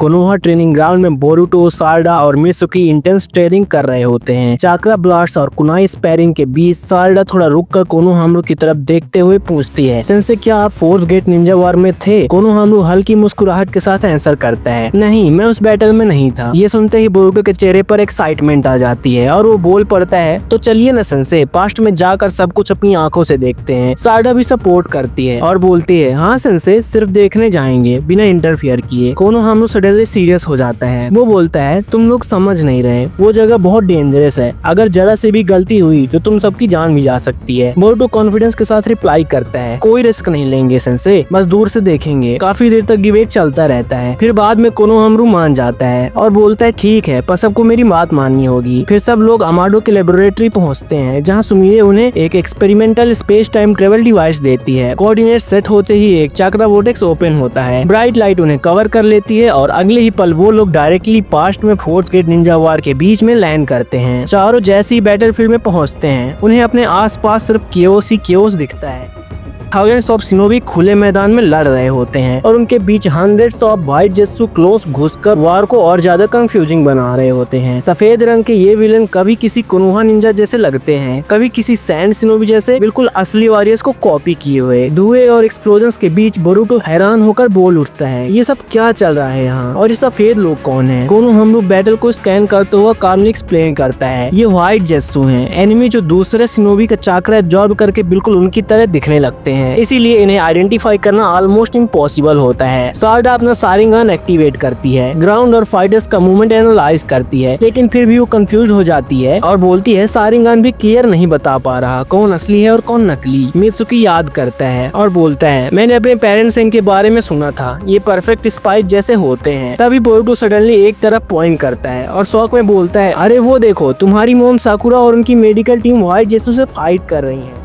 Konoha training ground में Boruto, Sarda और मित्सुकी intense training कर रहे होते हैं। चाक्रा ब्लास्ट और कुनाई स्पैरिंग के बीच सारडा थोड़ा रुककर कोनोहामारू की तरफ देखते हुए पूछती है, सेंसे क्या आप फोर्थ गेट निंजा वार में थे? कोनोहामारू हल्की मुस्कुराहट के साथ आंसर करता है, नहीं, मैं उस बैटल में नहीं था। ये सुनते ही बोरुतो के चेहरे पर एक्साइटमेंट आ जाती है और वो बोल पड़ता है, तो चलिए न सेंसे, पास्ट में जाकर सब कुछ अपनी आंखों से देखते हैं। सारडा भी सपोर्ट करती है और बोलती है, हाँ सेंसे, सिर्फ देखने जाएंगे बिना इंटरफियर किए। कोनोहामारू सडनली सीरियस हो जाता है। वो बोलता है, तुम लोग समझ नहीं रहे, वो जगह बहुत डेंजरस है, अगर जरा से भी गलती हुई तो तुम सबकी जान भी जा सकती है। बोरुतो कॉन्फिडेंस के साथ रिप्लाई करता है, कोई रिस्क नहीं लेंगे सेंसे, बस दूर से देखेंगे। काफी देर तक डिबेट चलता रहता है। फिर बाद में कोनोहामारू मान जाता है और बोलता है, ठीक है, पर सबको मेरी बात माननी होगी। फिर सब लोग अमाडो के लेबोरेटरी पहुंचते हैं, जहां सुमिए उन्हें एक experimental space time travel device देती है। कोऑर्डिनेट सेट होते ही एक चाक्रा वोर्टेक्स ओपन होता है। ब्राइट लाइट उन्हें कवर कर लेती है और अगले ही पल वो लोग डायरेक्टली पास्ट में फोर्थ गेट निंजा वार के बीच में लैंड करते हैं। चारों जैसे ही बैटलफील्ड में पहुंचते हैं, उन्हें अपने आसपास सिर्फ केओस ही केओस दिखता है। थाउजेंड्स ऑफ शिनोबी खुले मैदान में लड़ रहे होते हैं और उनके बीच हंड्रेड्स ऑफ वाइट जेत्सु क्लोज घुसकर वार को और ज्यादा कंफ्यूजिंग बना रहे होते हैं। सफेद रंग के ये विलन कभी किसी कोनोहा निंजा जैसे लगते हैं, कभी किसी सैंड शिनोबी जैसे बिल्कुल असली वॉरियर्स को कॉपी किए हुए। धुएं और एक्सप्लोजन्स के बीच बोरुतो हैरान होकर बोल उठता है, ये सब क्या चल रहा है यहाँ, और ये सफेद लोग कौन है? कोनोहामारू बैटल को स्कैन करते हुए कामली एक्सप्लेन करता है, ये व्हाइट जेत्सु हैं, एनिमी जो दूसरे शिनोबी का चाक्रा एब्जॉर्ब करके बिल्कुल उनकी तरह दिखने लगते हैं, इसीलिए इन्हें आइडेंटिफाई करना ऑलमोस्ट इम्पॉसिबल होता है। सारडा अपना सारिंगन एक्टिवेट करती है, ग्राउंड और फाइटर्स का मूवमेंट एनालाइज करती है, लेकिन फिर भी वो कंफ्यूज हो जाती है और बोलती है, सारिंगन भी क्लियर नहीं बता पा रहा कौन असली है और कौन नकली। मित्सुकी याद करता है और बोलता है, मैंने अपने पेरेंट्स इनके बारे में सुना था, ये परफेक्ट स्पाई जैसे होते हैं। तभी बोरुतो सडनली एक तरफ पॉइंट करता है और शौक में बोलता है, अरे वो देखो, तुम्हारी मोम साकुरा और उनकी मेडिकल टीम व्हाइट जेत्सु से फाइट कर रही है।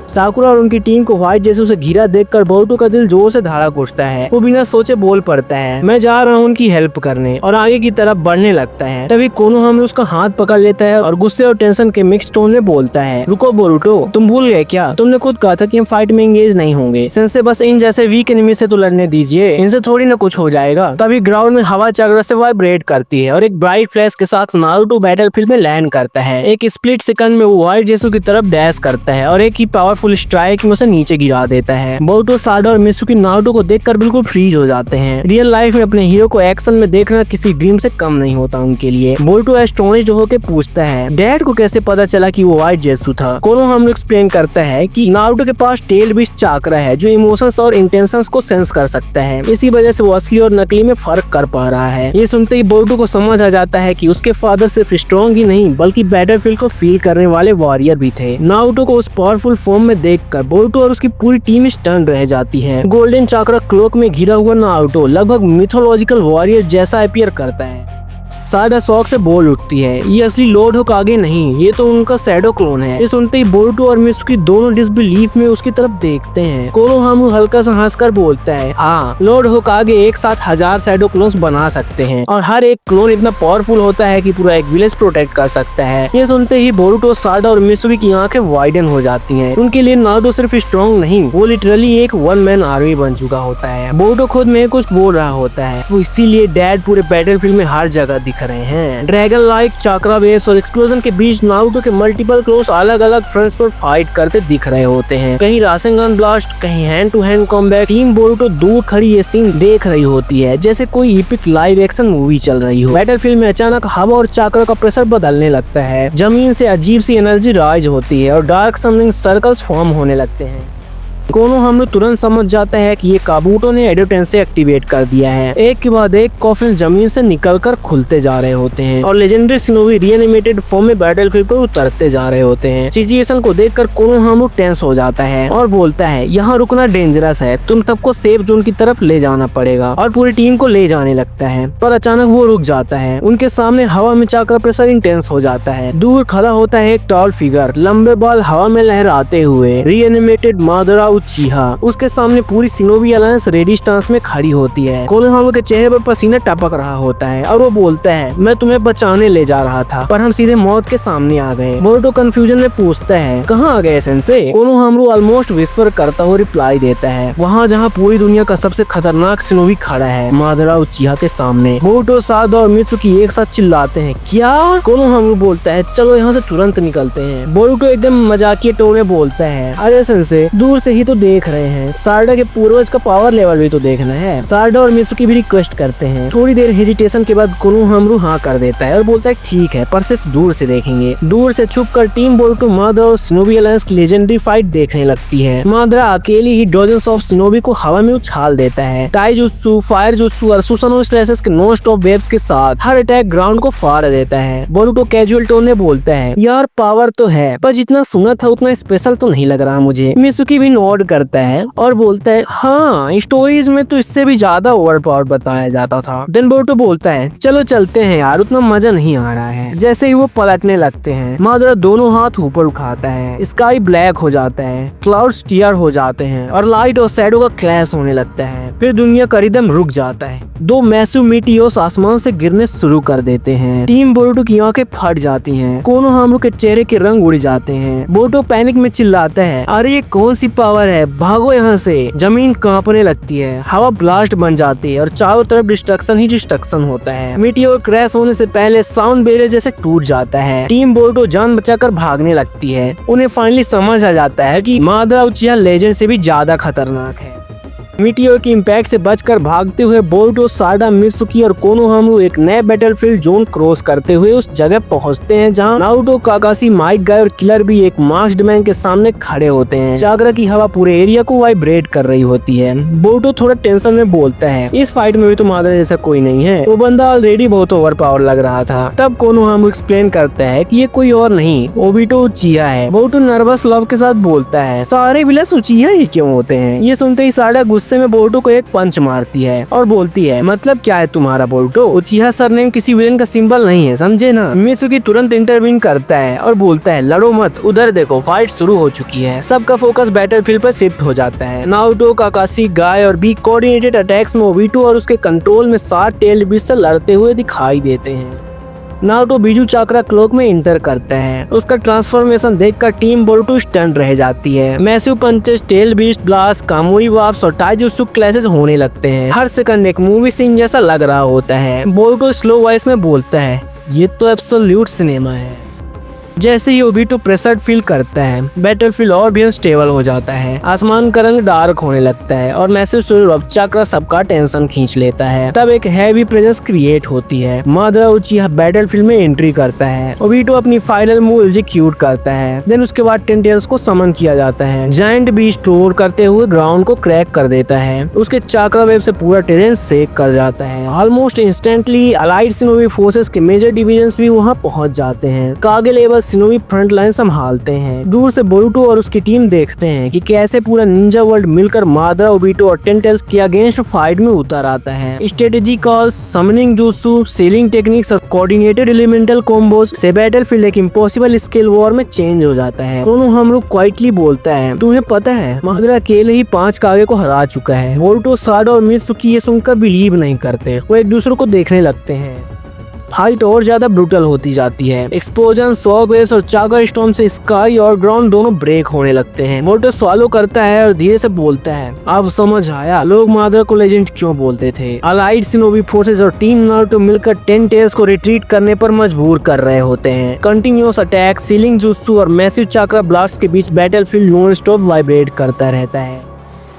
साकुरा और उनकी टीम को व्हाइट जेत्सु से घिरा देखकर बोरुतो का दिल जोर से धड़क उठता है। वो बिना सोचे बोल पड़ता है, मैं जा रहा हूँ उनकी हेल्प करने, और आगे की तरफ बढ़ने लगता है। तभी कोनोहामारू उसका हाथ पकड़ लेता है और गुस्से और टेंशन के मिक्स टोन में बोलता है, रुको बोरुतो, तुम भूल गए क्या? तुमने खुद कहा था कि हम फाइट में एंगेज नहीं होंगे। सेंसे बस इन जैसे वीक एनिमी से तो लड़ने दीजिए, इनसे थोड़ी ना कुछ हो जाएगा। तभी ग्राउंड में हवा चाक्रा से वाइब्रेट करती है और एक ब्राइट फ्लैश के साथ नारुतो बैटलफील्ड में लैंड करता है। एक स्प्लिट सेकंड में वो व्हाइट जेत्सु की तरफ डैश करता है और एक ही पावरफुल स्ट्राइक में उसे नीचे गिरा देता है। बोरुतो, सारडा और मित्सुकी नारुतो को देखकर बिल्कुल फ्रीज हो जाते हैं। रियल लाइफ में अपने हीरो को एक्शन में देखना किसी ड्रीम से कम नहीं होता उनके लिए। बोरुतो एस्टोनिश्ड होकर पूछता है, डैड को कैसे पता चला कि वो व्हाइट जेत्सु था? कोनोहामारू एक्सप्लेन करता है कि नारुतो के पास टेल बीस्ट चाक्रा है जो इमोशंस और इंटेंशंस को सेंस कर सकता है, इसी वजह से वो असली और नकली में फर्क कर पा रहा है। ये सुनते ही बोरुतो को समझ आ जाता है कि उसके फादर सिर्फ स्ट्रॉन्ग ही नहीं बल्कि बैटलफील्ड को फील करने वाले वॉरियर भी थे। नारुतो को उस पावरफुल फॉर्म में देखकर बोरुतो और उसकी पूरी टीम स्टन रह जाती है। गोल्डन चाक्रा क्लोक में घिरा हुआ नारुतो लगभग मिथोलॉजिकल वॉरियर जैसा अपीयर करता है। सारडा शौक से बोल उठती है, ये असली लॉर्ड होकागे नहीं, ये तो उनका शैडो क्लोन है। ये सुनते ही बोरुतो और मित्सुकी दोनों डिसबिलीफ में उसकी तरफ देखते हैं। कोनोहामारू हल्का सा हंसकर बोलता है, हाँ, लॉर्ड होकागे एक साथ 1000 शैडो क्लोन्स बना सकते हैं और हर एक क्लोन इतना पावरफुल होता है कि पूरा एक विलेज प्रोटेक्ट कर सकता है। ये सुनते ही बोरुतो, सारडा और मित्सुकी की आंखें वाइडन हो जाती हैं। उनके लिए नारुतो सिर्फ स्ट्रॉन्ग नहीं, वो लिटरली एक वन मैन आर्मी बन चुका होता है। बोरुतो खुद में कुछ बोल रहा होता है, वो इसीलिए डैड पूरे बैटलफील्ड में हर जगह दिख रहे हैं। ड्रैगन लाइक चाक्रा वेव्स और एक्सप्लोजन के बीच नारुतो के मल्टीपल क्लोन्स अलग अलग फ्रंट्स पर फाइट करते दिख रहे होते हैं। कहीं रासेंगन ब्लास्ट, कहीं hand to hand combat. Team Boruto दूर खड़ी ये सीन देख रही होती है जैसे कोई इपिक लाइव एक्शन मूवी चल रही हो। बैटलफील्ड में अचानक हवा और चाक्रा का प्रेशर बदलने लगता है, जमीन से अजीब सी एनर्जी राइज होती है और डार्क समनिंग सर्कल्स फॉर्म होने लगते हैं। कोनोहामारू तुरंत समझ जाता है कि ये काबूटो ने एडोटेंसे एक्टिवेट कर दिया है। एक के बाद एक कॉफिन जमीन से निकलकर खुलते जा रहे होते हैं और लेजेंडरी शिनोबी रीएनिमेटेड फॉर्म में बैटलफील्ड पर उतरते जा रहे होते हैं। सिचुएशन को देखकर कोनोहामारू टेंस हो जाता है और बोलता है, यहाँ रुकना डेंजरस है, तुम सबको सेफ जोन की तरफ ले जाना पड़ेगा, और पूरी टीम को ले जाने लगता है। पर अचानक वो रुक जाता है। उनके सामने हवा में चाक्रा प्रेशर इंटेंस हो जाता है। दूर खड़ा होता है एक टॉल फिगर, लंबे बाल हवा में लहराते हुए। रीएनिमेटेड मादरा उचिहा। उसके सामने पूरी शिनोबी अलायंस रेडी स्टांस में खड़ी होती है। कोनोहारू के चेहरे पर पसीना टपक रहा होता है और वो बोलता है, मैं तुम्हें बचाने ले जा रहा था पर हम सीधे मौत के सामने आ गए। बोरुटो कंफ्यूजन में पूछता है, कहाँ आ गए सेंसे? कोनोहारू ऑलमोस्ट विस्पर करता हुआ रिप्लाई देता है, वहाँ जहाँ पूरी दुनिया का सबसे खतरनाक शिनोबी खड़ा है, मादरा उचिहा के सामने। बोरुटो, सादा और मित्सुकी एक साथ चिल्लाते हैं, क्या? कोनोहारू बोलता है, चलो यहाँ से तुरंत निकलते हैं। बोरुटो एकदम मजाकिया टोन में बोलता है, अरे सेंसे दूर से ही तो देख रहे हैं, सारडा के पूर्वज का पावर लेवल भी तो देखना है। सारडा और मित्सुकी भी रिक्वेस्ट करते हैं। थोड़ी देर हेजिटेशन के बाद कोनोहारू हाँ कर देता है और बोलता है, ठीक है पर सिर्फ दूर से देखेंगे। दूर से छुप कर टीम बोरुटो, मादरा और शिनोबी अलायंस की लेजेंडरी फाइट देखने लगती है। मादरा अकेली ही डजन्स ऑफ शिनोबी को हवा में उछाल देता है। टाइजुत्सु, फायर जुत्सु और सुसानो स्लैशेस के नॉन स्टॉप वेव्स के साथ हर अटैक ग्राउंड को फाड़ देता है। बोरुटो कैजुअल टोन में बोलता है, यार पावर तो है पर जितना सुना था उतना स्पेशल तो नहीं लग रहा मुझे। मित्सुकी भी नोट करता है और बोलता है, हाँ स्टोरीज में तो इससे भी ज्यादा ओवर पावर बताया जाता था। देन बोरुटो बोलता है, चलो चलते हैं यार, उतना मजा नहीं आ रहा है। जैसे ही वो पलटने लगते हैं, मादरा दोनों हाथ ऊपर उठाता है, स्काई ब्लैक हो जाता है, क्लाउड्स टीयर हो जाते हैं और लाइट और शैडो का क्लैश होने लगता है। फिर दुनिया का रिदम रुक जाता है। दो मैसिव मीटियोर्स आसमान से गिरने शुरू कर देते हैं। टीम बोरुटो की आंखें फट जाती हैं। कोनोहारू के चेहरे के रंग उड़ जाते हैं। बोरुटो पैनिक में चिल्लाता है, अरे ये कौन सी पावर है, भागो यहाँ से। जमीन कांपने लगती है, हवा ब्लास्ट बन जाती है और चारों तरफ डिस्ट्रक्शन ही डिस्ट्रक्शन होता है। मीटियोर क्रैश होने से पहले साउंड बैरियर जैसे टूट जाता है। टीम बोरुटो जान बचाकर भागने लगती है। उन्हें फाइनली समझ आ जाता है कि मादरा उचिहा लेजेंड से भी ज्यादा खतरनाक है। मीटियोर की इम्पैक्ट से बचकर भागते हुए बोरुटो, सारडा, मित्सुकी और कोनोहारू एक नए बैटलफील्ड जोन क्रॉस करते हुए उस जगह पहुंचते हैं जहां नारुतो, काकाशी, माइक गाय और किलर भी एक मास्क्ड मैन के सामने खड़े होते हैं। चाकरा की हवा पूरे एरिया को वाइब्रेट कर रही होती है। बोरुटो थोड़ा टेंशन में बोलता है, इस फाइट में भी तो मादरा जैसा कोई नहीं है, वो बंदा ऑलरेडी बहुत ओवर पावर लग रहा था। तब कोनोहारू एक्सप्लेन करता है कि ये कोई और नहीं, ओबिटो उचिहा है। बोरुटो नर्वस लव के साथ बोलता है, सारे विलस उचिहा ही क्यों होते हैं? ये सुनते ही सारडा गुस्से में बोरुटो को एक पंच मारती है और बोलती है, मतलब क्या है तुम्हारा बोरुटो? उचिहा सरनेम किसी विलेन का सिंबल नहीं है, समझे ना? मित्सुकी तुरंत इंटरवीन करता है और बोलता है, लड़ो मत, उधर देखो फाइट शुरू हो चुकी है। सबका फोकस बैटलफील्ड पर शिफ्ट हो जाता है। नारुतो, काकाशी, गाय और बी कोऑर्डिनेटेड अटैक्स में ओबिटो और उसके कंट्रोल में 7 टेल्ड बीस्ट से लड़ते हुए दिखाई देते हैं। नारुतो बीजू चाकरा क्लोक में इंटर करता है। उसका ट्रांसफॉर्मेशन देखकर टीम बोरुटो स्टन रह जाती है। Massive punches, tail beast, blast, कामुई वाप्स और टाइजुत्सु क्लैशेस होने लगते हैं। हर सेकंड एक मूवी सीन जैसा लग रहा होता है। बोरुटो स्लो वॉइस में बोलता है, ये तो एब्सोल्यूट सिनेमा है। जैसे ही ओबिटो प्रेशर्ड फील करता है, बैटलफील्ड और भी अनस्टेबल हो जाता है। आसमान का रंग डार्क होने लगता है और मैसिव सोल चाकरा सबका टेंशन खींच लेता है। तब एक हैवी प्रेजेंस क्रिएट होती है। मादरा उचिहा बैटलफील्ड में एंट्री करता है। ओबिटो अपनी फाइनल मूव एग्जीक्यूट करता है। देन उसके बाद टेंटेल्स को समन किया जाता है। जायंट बीस्ट रोर करते हुए ग्राउंड को क्रैक कर देता है। उसके चाकरा वेव से पूरा टेरेन सेक कर जाता है। Almost instantly allied shinobi forces के मेजर डिविजन्स भी वहां पहुंच जाते हैं। कागे लेवल शिनोबी फ्रंट लाइन संभालते हैं। दूर से बोरुटो और उसकी टीम देखते हैं कि कैसे पूरा निंजा वर्ल्ड मिलकर मादरा, ओबिटो और टेंटेल्स के अगेंस्ट फाइट में उतर आता है। Strategy calls, summoning jutsu, ceiling techniques और कोऑर्डिनेटेड एलिमेंटल कॉम्बोज से बैटलफील्ड एक इम्पॉसिबल स्केल वॉर में चेंज हो जाता है। कोनोहारू क्वाइटली बोलता है, तुम्हें पता है मादरा अकेले ही 5 कागे को हरा चुका है। बोरुटो, सारडा और मित्सुकी ये सुनकर बिलीव नहीं करते। वो एक दूसरे को देखने लगते हैं। फाइट और ज्यादा ब्रूटल होती जाती है। एक्सप्लोजन, शॉकवेव्स और चाकर स्टॉर्म से स्काई और ग्राउंड दोनों ब्रेक होने लगते हैं। बोरुटो स्वालो करता है और धीरे से बोलता है, अब समझ आया लोग मादरा को लेजेंड क्यों बोलते थे। अलाइड शिनोबी फोर्सेस और टीम नारुतो मिलकर 10 टेल्स को रिट्रीट करने पर मजबूर कर रहे होते हैं। कंटिन्यूअस अटैक, सीलिंग जुत्सु और मैसिव चाकरा ब्लास्ट के बीच बैटलफील्ड नॉन स्टॉप वाइब्रेट करता रहता है।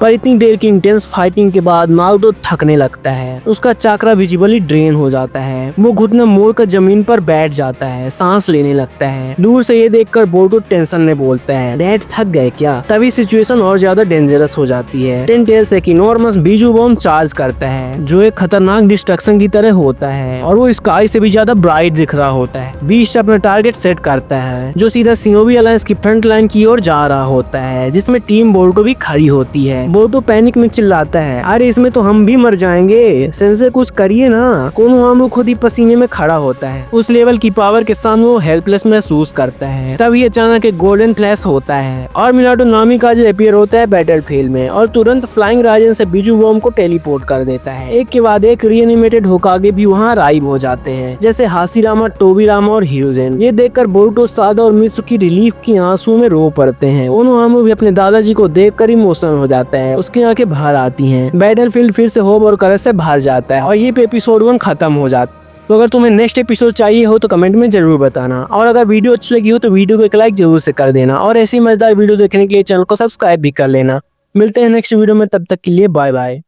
पर इतनी देर की इंटेंस फाइटिंग के बाद नारुतो थकने लगता है। उसका चाकरा विजिबली ड्रेन हो जाता है। वो घुटना मोड़कर जमीन पर बैठ जाता है, सांस लेने लगता है। दूर से ये देखकर बोरुटो टेंशन में बोलता है, डैड थक गए क्या? तभी सिचुएशन और ज्यादा डेंजरस हो जाती है। टेंटेल्स एक इनॉर्मस बीजू बॉम्ब चार्ज करता है जो एक खतरनाक डिस्ट्रक्शन की तरह होता है और वो स्काई से भी ज्यादा ब्राइट दिख रहा होता है। बीस्ट अपना टारगेट सेट करता है जो सीधा शिनोबी अलायंस की फ्रंट लाइन की ओर जा रहा होता है, जिसमें टीम बोरुटो भी खड़ी होती है। बोरुतो पैनिक में चिल्लाता है, अरे इसमें तो हम भी मर जाएंगे, सेंसे कुछ करिए ना। कोनोहामू खुद ही पसीने में खड़ा होता है। उस लेवल की पावर के सामने वो हेल्पलेस महसूस करता है। तभी अचानक एक गोल्डन फ्लैश होता है और मिनाटो नामी काजे अपीयर होता है बैटलफील्ड में और तुरंत फ्लाइंग राजन से बिजू बॉम्ब को टेलीपोर्ट कर देता है। एक के बाद एक रीएनिमेटेड होकागे भी वहाँ अराइव हो जाते हैं, जैसे हाशिरामा, टोबिरामा और हिरोजेन। ये देखकर बोरुतो, सादा और मित्सुकी रिलीफ की आंसू में रो पड़ते हैं। कोनोहामू भी अपने दादाजी को देखकर इमोशनल हो जाता है, उसकी आंखें बाहर आती हैं। बैटलफील्ड फिर से होप और कलर से भर जाता है और ये एपिसोड 1 खत्म हो जाता है। तो अगर तुम्हें नेक्स्ट एपिसोड चाहिए हो तो कमेंट में जरूर बताना, और अगर वीडियो अच्छी लगी हो तो वीडियो को एक लाइक जरूर से कर देना, और ऐसी मजेदार वीडियो देखने के लिए चैनल को सब्सक्राइब भी कर लेना। मिलते हैं नेक्स्ट वीडियो में, तब तक के लिए बाय बाय।